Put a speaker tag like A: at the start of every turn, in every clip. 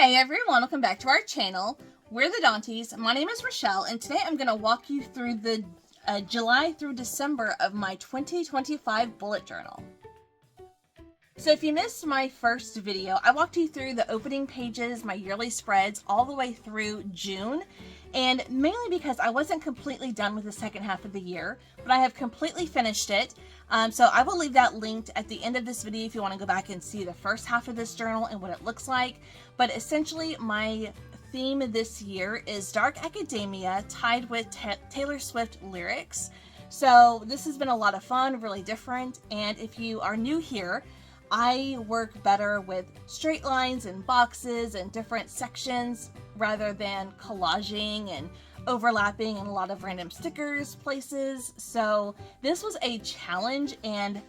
A: Hey everyone, welcome back to our channel. We're the Dawnties. My name is Richele, and today I'm going to walk you through the July through December of my 2025 bullet journal. So if you missed my first video, I walked you through the opening pages, my yearly spreads, all the way through June, and mainly because I wasn't completely done with the second half of the year, but I have completely finished it. So I will leave that linked at the end of this video if you want to go back and see the first half of this journal and what it looks like. But essentially, my theme this year is dark academia tied with Taylor Swift lyrics. So this has been a lot of fun, really different, and if you are new here, I work better with straight lines and boxes and different sections rather than collaging and overlapping and a lot of random stickers places. So this was a challenge, and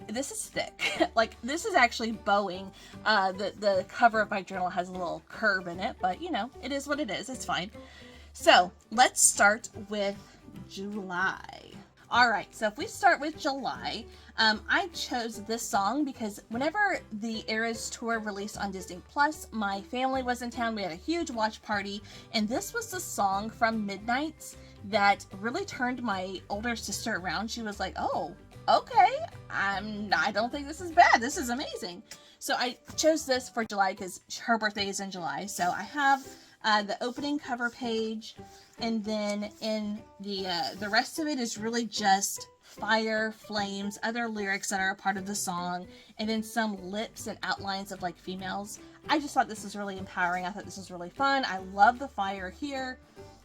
A: this is thick. Like, this is actually bowing. The cover of my journal has a little curve in it, but you know, it is what it is. It's fine. So let's start with July. Alright, so if we start with July, I chose this song because whenever the Eras Tour released on Disney Plus, my family was in town, we had a huge watch party, and this was the song from Midnight's that really turned my older sister around. She was like, oh, okay, I don't think this is bad, this is amazing. So I chose this for July because her birthday is in July, so I have the opening cover page, and then in the rest of it is really just fire, flames, other lyrics that are a part of the song, and then some lips and outlines of like females. I just thought this was really empowering. I thought this was really fun. I love the fire here.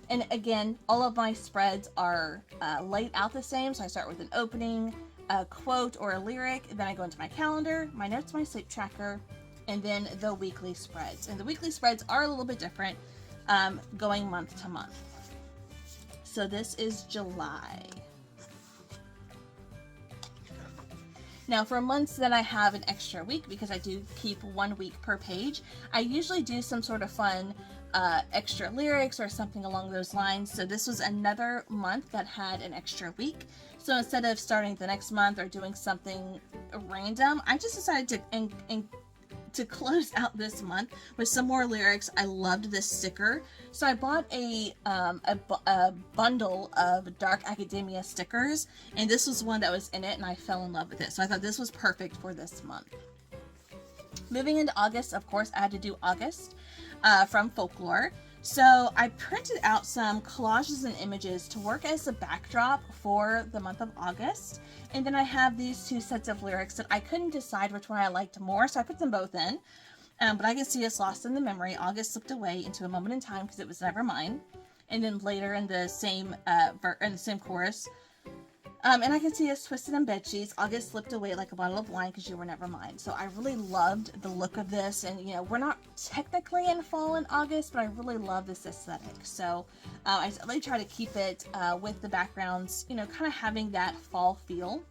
A: And again, all of my spreads are laid out the same. So I start with an opening, a quote or a lyric, and then I go into my calendar, my notes, my sleep tracker, and then the weekly spreads. And the weekly spreads are a little bit different, going month to month. So this is July. Now for months that I have an extra week, because I do keep 1 week per page, I usually do some sort of fun extra lyrics or something along those lines. So this was another month that had an extra week. So instead of starting the next month or doing something random, I just decided to close out this month with some more lyrics. I loved this sticker, so I bought a bundle of dark academia stickers, and this was one that was in it, and I fell in love with it. So I thought this was perfect for this month. Moving into August, of course, I had to do August from Folklore. So I printed out some collages and images to work as a backdrop for the month of August. And then I have these two sets of lyrics that I couldn't decide which one I liked more, so I put them both in. But I can see us lost in the memory. August slipped away into a moment in time because it was never mine. And then later in the same chorus, and I can see us twisted in bedsheets. August slipped away like a bottle of wine because you were never mine. So I really loved the look of this, and you know, we're not technically in fall in August, but I really love this aesthetic. So I really try to keep it with the backgrounds, you know, kind of having that fall feel.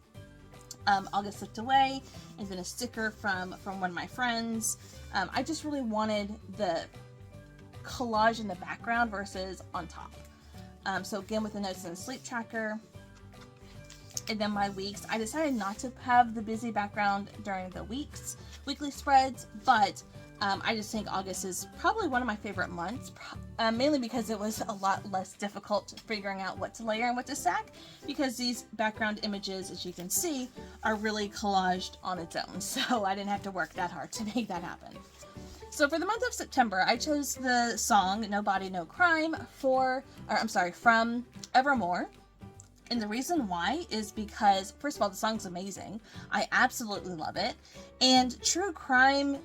A: August slipped away, and then a sticker from one of my friends. I just really wanted the collage in the background versus on top. So again, with the notes and the sleep tracker. And then my weeks, I decided not to have the busy background during the weekly spreads, but I just think August is probably one of my favorite months, mainly because it was a lot less difficult figuring out what to layer and what to stack, because these background images, as you can see, are really collaged on its own, so I didn't have to work that hard to make that happen. So for the month of September, I chose the song No Body, No Crime from Evermore. And the reason why is because, first of all, the song's amazing. I absolutely love it. And True Crime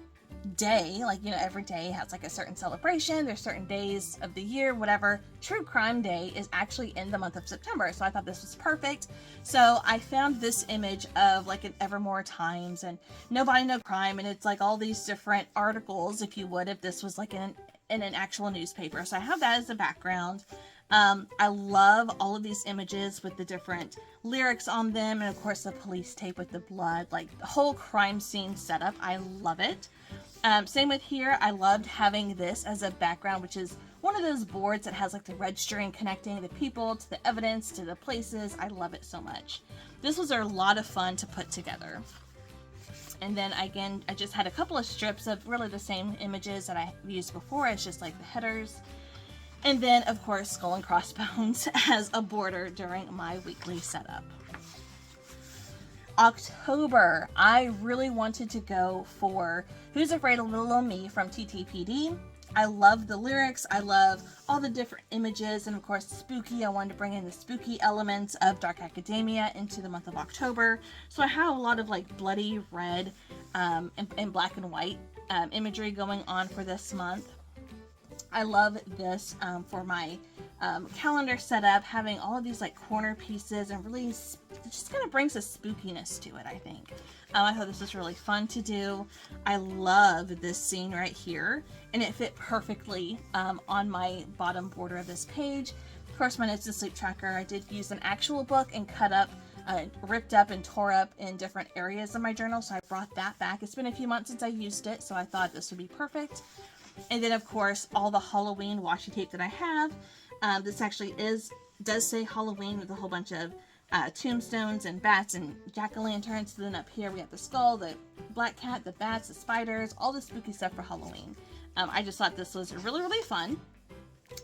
A: Day, like, you know, every day has like a certain celebration. There's certain days of the year, whatever. True Crime Day is actually in the month of September. So I thought this was perfect. So I found this image of like an Evermore Times and No Body, No Crime. And it's like all these different articles, if you would, if this was like in an actual newspaper. So I have that as a background. I love all of these images with the different lyrics on them, and of course the police tape with the blood, like the whole crime scene setup. I love it. Same with here. I loved having this as a background, which is one of those boards that has like the red string connecting the people to the evidence to the places. I love it so much. This was a lot of fun to put together. And then again, I just had a couple of strips of really the same images that I used before. It's just like the headers. And then, of course, skull and crossbones as a border during my weekly setup. October, I really wanted to go for Who's Afraid of Little Old Me from TTPD. I love the lyrics. I love all the different images. And of course, spooky. I wanted to bring in the spooky elements of Dark Academia into the month of October. So I have a lot of like bloody red and black and white imagery going on for this month. I love this for my calendar setup, having all of these like corner pieces and really just kind of brings a spookiness to it, I think. I thought this was really fun to do. I love this scene right here, and it fit perfectly on my bottom border of this page. Of course, my Notes to Sleep tracker, I did use an actual book and cut up, ripped up and tore up in different areas of my journal, so I brought that back. It's been a few months since I used it, so I thought this would be perfect. And then, of course, all the Halloween washi tape that I have. This actually does say Halloween with a whole bunch of tombstones and bats and jack-o'-lanterns. Then up here we have the skull, the black cat, the bats, the spiders, all the spooky stuff for Halloween. I just thought this was really, really fun.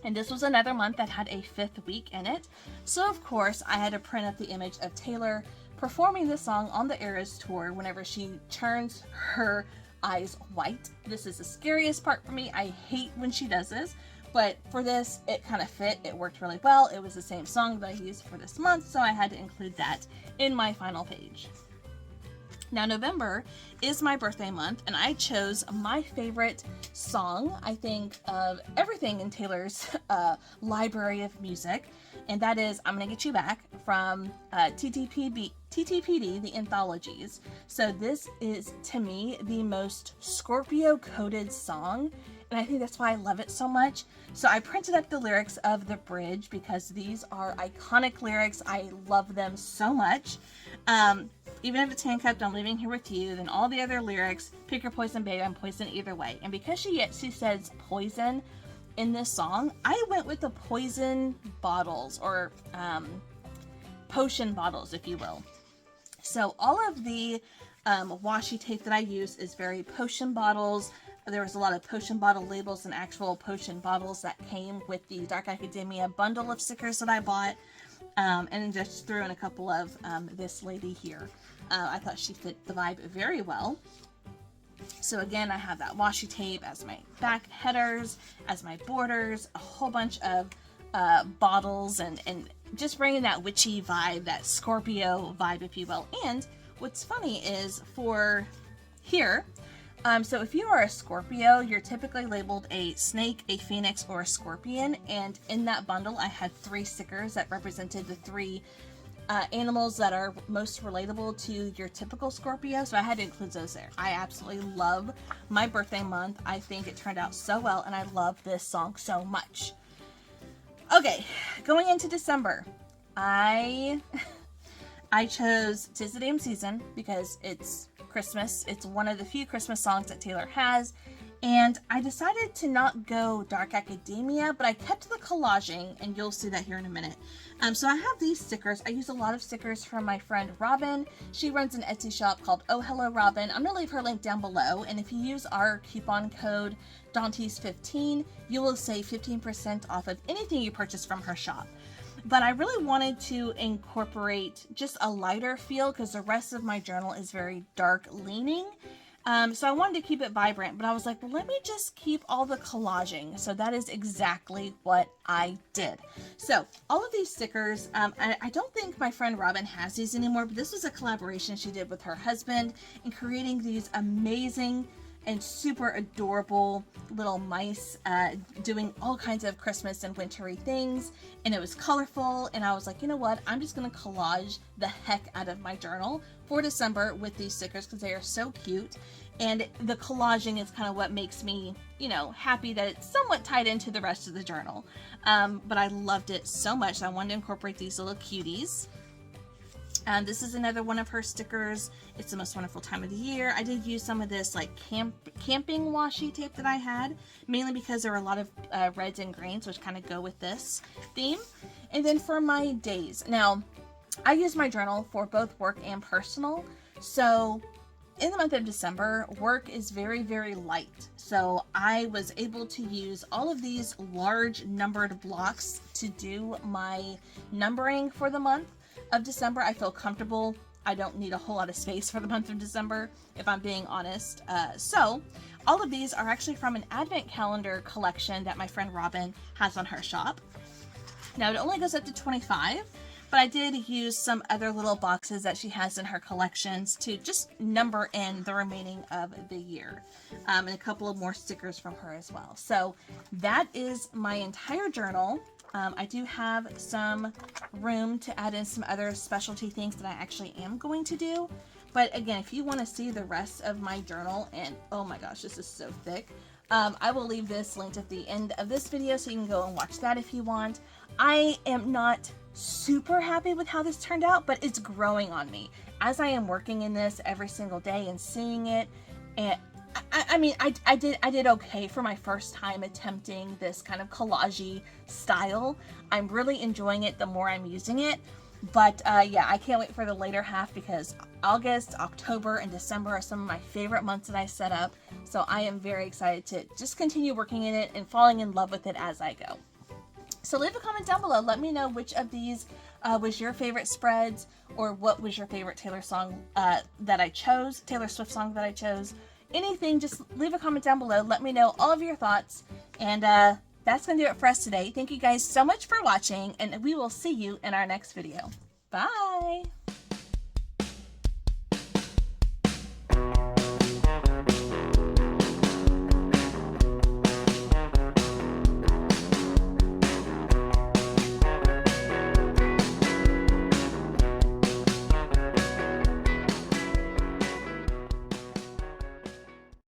A: And this was another month that had a 5th week in it. So, of course, I had to print up the image of Taylor performing this song on the Eras tour whenever she turns her eyes white. This is the scariest part for me. I hate when she does this, but for this it kind of fit. It worked really well. It was the same song that I used for this month, so I had to include that in my final page. Now, November is my birthday month, and I chose my favorite song, I think, of everything in Taylor's library of music, and that is I'm Gonna Get You Back from TTPD, the anthologies. So this is, to me, the most Scorpio-coded song, and I think that's why I love it so much. So I printed up the lyrics of the bridge because these are iconic lyrics. I love them so much. Even if it's handcuffed, I'm leaving here with you. Then all the other lyrics, pick your poison, baby, I'm poison either way. And because she says poison in this song, I went with the poison bottles, or potion bottles, if you will. So all of the washi tape that I use is very potion bottles. There was a lot of potion bottle labels and actual potion bottles that came with the Dark Academia bundle of stickers that I bought. And just threw in a couple of this lady here. I thought she fit the vibe very well. So again, I have that washi tape as my back headers, as my borders, a whole bunch of bottles, and just bringing that witchy vibe, that Scorpio vibe, if you will. And what's funny is for here, so if you are a Scorpio, you're typically labeled a snake, a phoenix, or a scorpion. And in that bundle, I had 3 stickers that represented the 3 animals that are most relatable to your typical Scorpio. So I had to include those there. I absolutely love my birthday month. I think it turned out so well, and I love this song so much. Okay, going into December, I chose 'Tis the Damn Season because it's Christmas. It's one of the few Christmas songs that Taylor has, and I decided to not go Dark Academia, but I kept the collaging, and you'll see that here in a minute. So I have these stickers. I use a lot of stickers from my friend Robin. She runs an Etsy shop called Oh Hello Robin. I'm going to leave her link down below, and if you use our coupon code Dawnties15, you will save 15% off of anything you purchase from her shop. But I really wanted to incorporate just a lighter feel because the rest of my journal is very dark leaning. So I wanted to keep it vibrant, but I was like, well, let me just keep all the collaging. So that is exactly what I did. So all of these stickers, I don't think my friend Robin has these anymore, but this was a collaboration she did with her husband in creating these amazing and super adorable little mice doing all kinds of Christmas and wintry things, and it was colorful, and I was like, you know what, I'm just gonna collage the heck out of my journal for December with these stickers because they are so cute, and the collaging is kind of what makes me, you know, happy that it's somewhat tied into the rest of the journal. But I loved it so much, I wanted to incorporate these little cuties. This is another one of her stickers. It's the most wonderful time of the year. I did use some of this like camping washi tape that I had, mainly because there were a lot of reds and greens, which kind of go with this theme. And then for my days. Now, I use my journal for both work and personal. So in the month of December, work is very, very light. So I was able to use all of these large numbered blocks to do my numbering for the month of December. I feel comfortable. I don't need a whole lot of space for the month of December, if I'm being honest. So all of these are actually from an advent calendar collection that my friend Robin has on her shop. Now it only goes up to 25, but I did use some other little boxes that she has in her collections to just number in the remaining of the year. And a couple of more stickers from her as well. So that is my entire journal. I do have some room to add in some other specialty things that I actually am going to do. But again, if you want to see the rest of my journal, and oh my gosh, this is so thick. I will leave this linked at the end of this video so you can go and watch that if you want. I am not super happy with how this turned out, but it's growing on me as I am working in this every single day and seeing it. And I mean, I did okay for my first time attempting this kind of collage-y style. I'm really enjoying it the more I'm using it. But yeah, I can't wait for the later half because August, October, and December are some of my favorite months that I set up. So I am very excited to just continue working in it and falling in love with it as I go. So leave a comment down below. Let me know which of these was your favorite spreads, or what was your favorite Taylor song that I chose, Taylor Swift song that I chose. Anything, just leave a comment down below. Let me know all of your thoughts. And that's going to do it for us today. Thank you guys so much for watching, and we will see you in our next video. Bye!